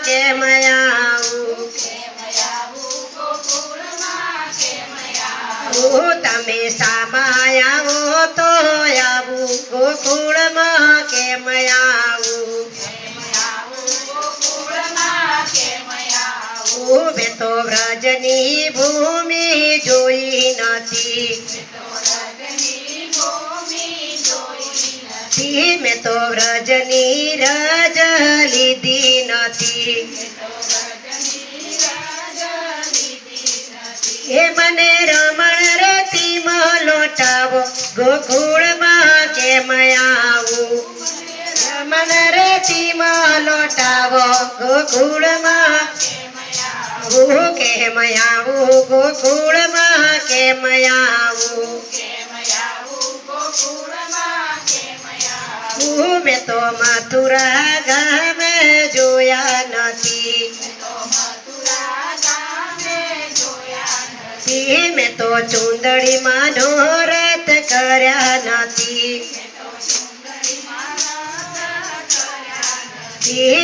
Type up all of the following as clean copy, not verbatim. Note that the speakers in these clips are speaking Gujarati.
કેમ આવું તમે સામા આવો તો આવું ગોકુળમાં કેમ આવું મેં તો વ્રજની ભૂમિ જોઈ નથી મેં તો વ્રજની રજ લીધી નથી એ મને રમણ રતિમાં લોટાવો ગોકુળમાં કેમ આવું રમણ રતિમાં લોટાવો ગોકુળમાં કેમ આવું ગોકુળમાં કેમ આવું મેં તો મથુરા ગામ જોયા નથી મેં તો ચુંદડીમાં નોરત કર્યા નથી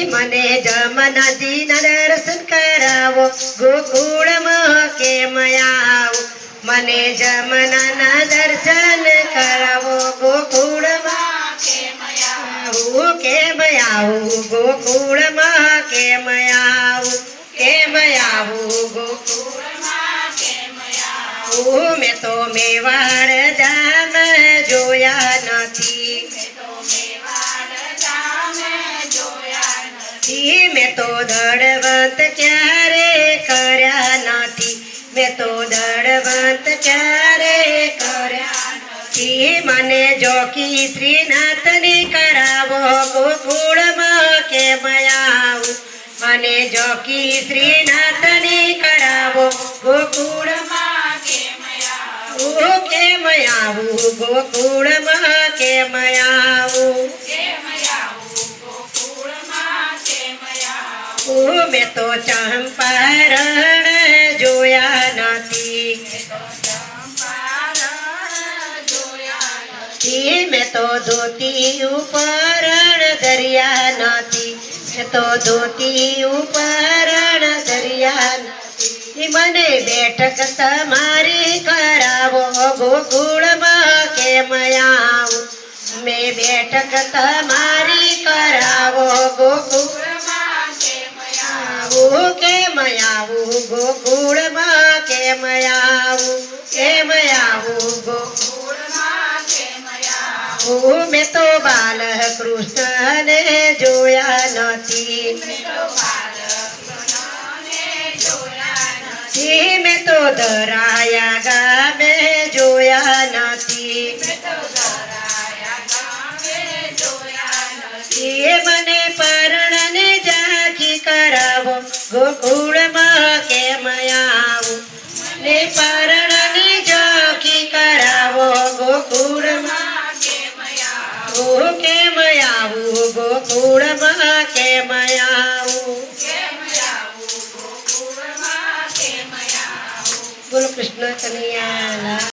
મને જમનાજીના દર્શન કરાવો ગોકુળમાં કેમ આવું મને જમનાના દર્શન કરાવો ગોકુળમાં કેમ આવું ગોકુળમાં કેમ આવું મેં તો મેવાડ ધામ જોયા નથી મેં તો દળવંત ક્યારે કર્યા નથી મેં તો દળવંત ક્યારે કર્યા નથી મને જોકી શ્રીનાથની કરાવો ગોકુળમાં કેમ આવું મને જોકી શ્રીનાથની કરાવો ગોકુળમાં કેમ આવું ગોકુળમાં કેમ આવું મેં તો ચંપારણ જોયા નથી મેં તો ધોતી ઉપરણ ધર્યા નથી મેં તો ધોતી ઉપરણ ધર્યા નથી મને બેઠક તમારી કરાવો ગોકુળમાં કેમ આવું મેં બેઠક તમારી કરાવો ગોકુળમાં કેમ આવું ગોકુળમાં કેમ આવું મેં તો બાલકૃષ્ણને જોયા નથી મેં તો ધરાયા ગામે જોયા નથી મને પરણને ઝાંખી કરાવો ગોકુળમાં કેમ આવું મને પરણને ઝાંખી કરાવો ગોકુળમાં કેમ આવું ગોકુળમાં કેમ આવું બોલો કૃષ્ણ કનૈયા